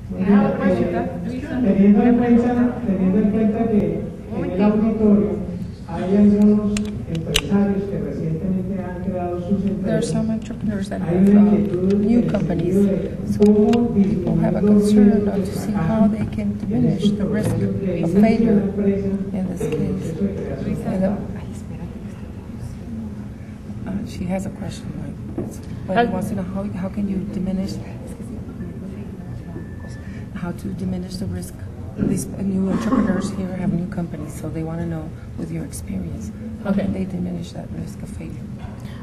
Teniendo en cuenta que en el auditorio hay algunos empresarios que recientemente han creado sus There are empresas, some entrepreneurs that hay have una inquietud new en el companies, sentido so de cómo people have a concern to see how they can diminish the risk of failure in this case. She has a question, but he wants to know how can you diminish the risk. These new entrepreneurs here have new companies, so they want to know, with your experience, how can they diminish that risk of failure?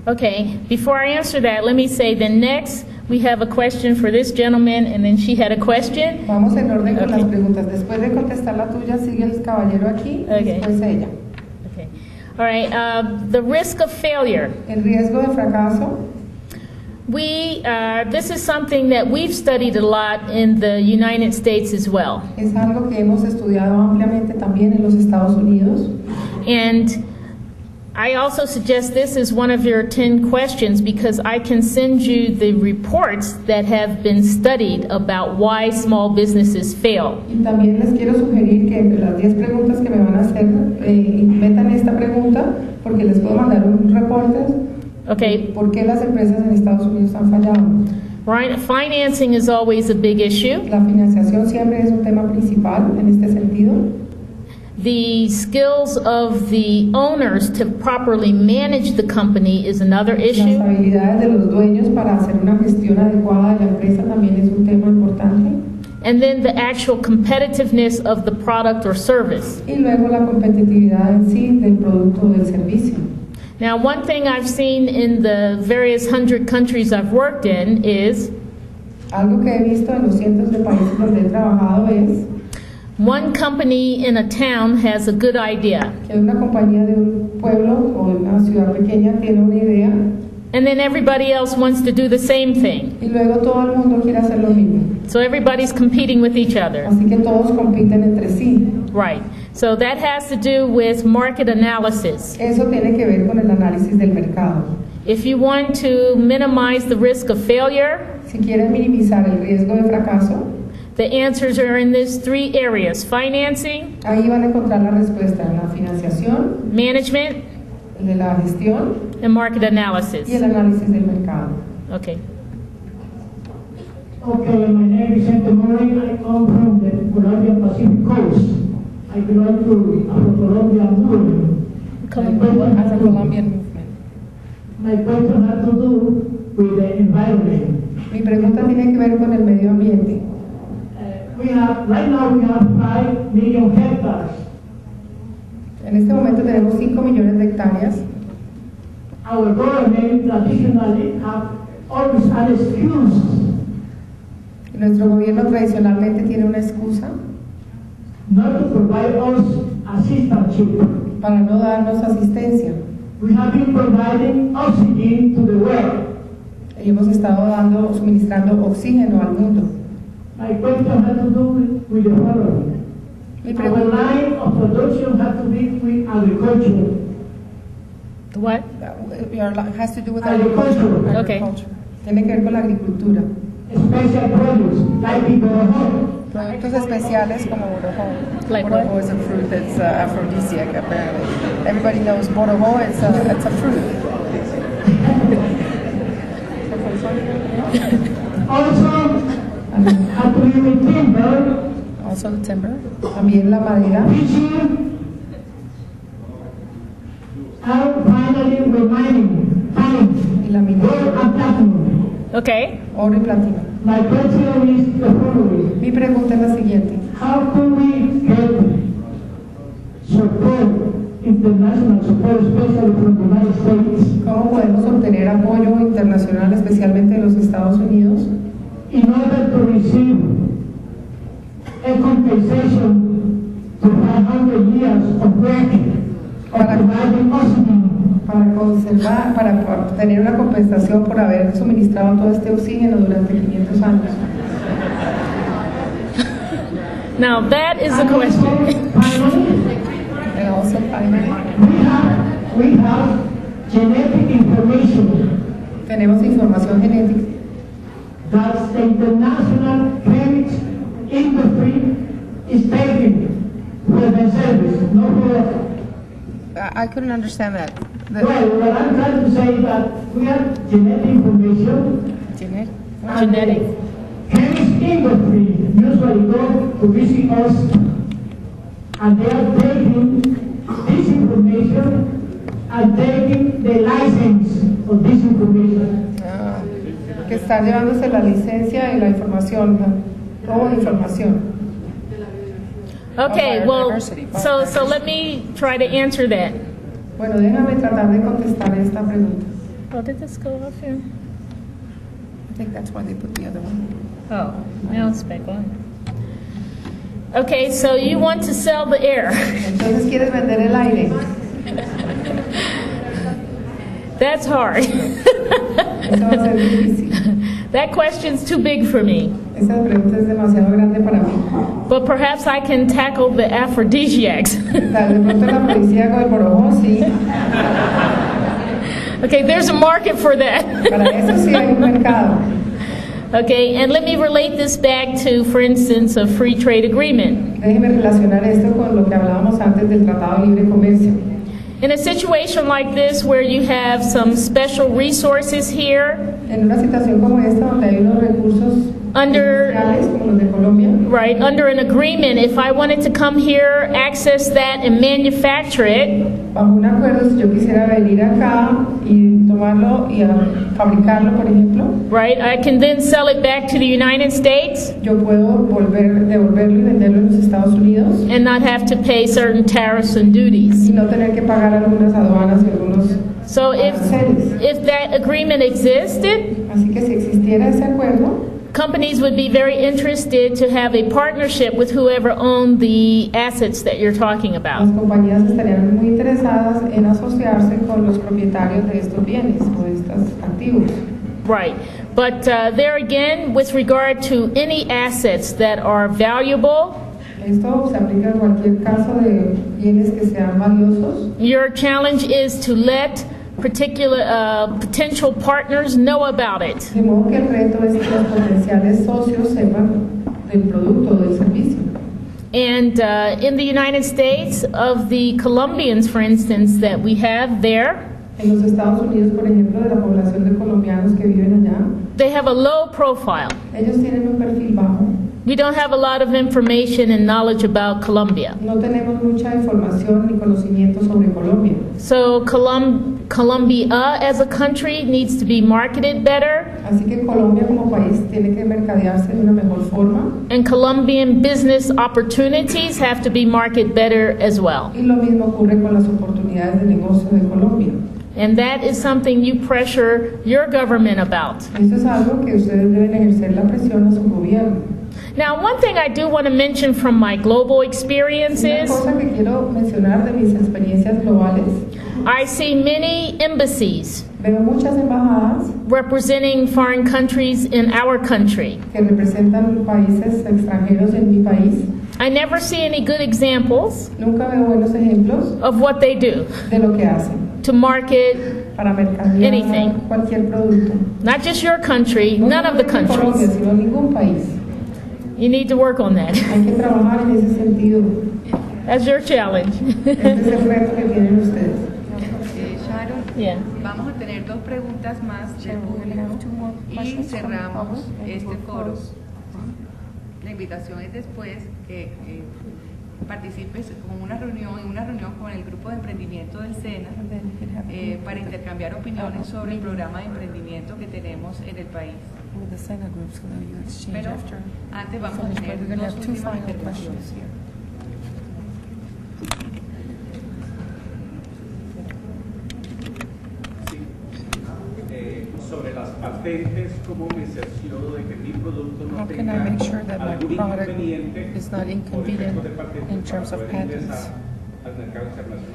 Okay, before I answer that, let me say then next we have a question for this gentleman, and then she had a question. Vamos en orden con las preguntas. Después de contestar la tuya, sigue el caballero aquí, y después ella. Okay. All right, the risk of failure. El riesgo de fracaso. This is something that we've studied a lot in the United States as well. Es algo que hemos estudiado ampliamente también en los Estados Unidos. And I also suggest this is one of your 10 questions because I can send you the reports that have been studied about why small businesses fail. Y también les quiero sugerir que entre las 10 preguntas que me van a hacer, metan esta pregunta porque les puedo mandar un reporte. Okay. ¿Por qué las empresas en Estados Unidos han fallado? Right, financing is always a big issue. La financiación siempre es un tema principal en este sentido. The skills of the owners to properly manage the company is another issue. Las habilidades de los dueños para hacer una gestión adecuada de la empresa también es un tema importante. And then the actual competitiveness of the product or service. Y luego la competitividad en sí del producto o del servicio. Now, one thing I've seen in the various 100 countries I've worked in is algo que he visto en los cientos de países donde he trabajado es one company in a town has a good idea. Que una compañía de un pueblo o de una ciudad pequeña tiene una idea. And then everybody else wants to do the same thing. Y luego todo el mundo quiere hacer lo mismo. So everybody's competing with each other. Así que todos compiten entre sí. Right. So that has to do with market analysis. Eso tiene que ver con el análisis del mercado. If you want to minimize the risk of failure, si quieren minimizar el riesgo de fracaso, the answers are in these 3 areas: financing, ahí van a encontrar la respuesta en la financiación, management, el de la gestión, and market analysis. Y el análisis del mercado. Okay. Okay, my name is Vicente Mori. I come from the Colombian Pacific Coast. I belong to Afro-Colombian movement. As a Colombian movement. My question has to do with the environment. Mi pregunta tiene que ver con el medio ambiente. Right now we have 5 million hectares. En este momento tenemos 5 millones de hectáreas. Our government traditionally have always an excuse. Nuestro gobierno tradicionalmente tiene una excusa not to provide us assistance para no darnos asistencia. We have been providing oxygen to the world. Y hemos estado suministrando oxígeno al mundo. My question has to do with the following. Our line of production has to be with agriculture. What? Has to do with agriculture. Okay. Tiene que ver con la agricultura. Special produce, like the borojó. Productos especiales como borojó. Like borojó what? is a fruit that's aphrodisiac, apparently. Everybody knows borojó. It's a fruit. Also, have to be with timber. Also the timber. También la madera. Fishing. And finally, mining. Y la minería. Okay. Oro y platino. My question is the following. Mi pregunta es la siguiente. How can we get support, international support, especially from the United States? ¿Cómo podemos obtener apoyo internacional, especialmente de los Estados Unidos? In order to receive a compensation to 500 years of work para providing oxygen. Para obtener una compensación por haber suministrado todo este oxígeno durante 500 años. Now that is the question. And also finally, we have genetic information. Tenemos información genética. That the International Credit I couldn't understand that. Well, what I'm trying to say is that we have genetic information. Genetic? And the chemist industry usually go to visit us, and they are taking this information and taking the license of this information. Que está llevándose la licencia y la información, toda la información. Okay, well, so let me try to answer that. Bueno, déjame tratar de contestar esta pregunta. Oh, did this go off here? I think that's why they put the other one. Oh, now it's back on. Okay, so you want to sell the air. Entonces quieres vender el aire. That's hard. Eso va a ser difícil. That question's too big for me. Esa pregunta es demasiado grande para mí. But perhaps I can tackle the aphrodisiacs. De pronto el afrodisíaco del borojó, sí. Okay, there's a market for that. Para eso sí hay un mercado. Okay, and let me relate this back to, for instance, a free trade agreement. Déjeme relacionar esto con lo que hablábamos antes del Tratado de Libre Comercio. In a situation like this where you have some special resources here, En una situación como esta donde hay unos recursos especiales como los de Colombia, right, under an agreement, if I wanted to come here, access that and manufacture it, bajo un acuerdo, si yo quisiera venir acá y tomarlo y fabricarlo, por ejemplo, right, I can then sell it back to the United States yo puedo devolverlo y venderlo en los Estados Unidos and not have to pay certain tariffs and duties. y no tener que pagar algunas aduanas y algunos So aranceles. if that agreement existed, Así que si existiera ese acuerdo, companies would be very interested to have a partnership with whoever owned the assets that you're talking las about. compañías estarían muy interesadas en asociarse con los propietarios de estos bienes o de estos activos. Right. But there again, with regard to any assets that are valuable, Esto se aplica en cualquier caso de bienes que sean valiosos. your challenge is to let particular potential partners know about it. De modo que el reto es que los potenciales socios sepan del producto o del servicio. And in the United States, of the Colombians, for instance, that we have there, En los Estados Unidos, por ejemplo, de la población de colombianos que viven allá, they have a low profile. ellos tienen un perfil bajo. We don't have a lot of information and knowledge about Colombia. No tenemos mucha información ni conocimiento sobre Colombia. So Colombia as a country needs to be marketed better, Así que Colombia como país tiene que mercadearse de una mejor forma. and Colombian business opportunities have to be marketed better as well. Y lo mismo ocurre con las oportunidades de negocio de Colombia. And that is something you pressure your government about. Eso es algo que ustedes deben ejercer la presión a su gobierno. Now, one thing I do want to mention from my global Una experiences, cosa que quiero mencionar de mis experiencias globales, I see many embassies veo muchas embajadas representing foreign countries in our country. que representan países extranjeros en mi país. I never see any good examples Nunca veo buenos ejemplos of what they do de lo que hacen to market para mercadear Anything. cualquier producto. not just your country, No none of the solamente Colombia, countries. sino ningún país. You need to work on that. Hay que trabajar en ese sentido. That's your challenge. Este es el reto que tienen ustedes. Sharon, Yeah. vamos a tener dos preguntas más del público y cerramos este foro. La invitación es después que participes en una reunión con el grupo de emprendimiento del SENA para intercambiar opiniones sobre el programa de emprendimiento que tenemos en el país. With the Sena group, so that you exchange Pero after. antes vamos a Finish, but tener we're going to dos have two últimas final intervenciones. questions here. Sobre las patentes, ¿cómo me cercioro de que mi producto no How can I tenga make sure that my algún product inconveniente is not por inconvenient efectos de patentes in terms para of poder ingresar patents? al mercado internacional?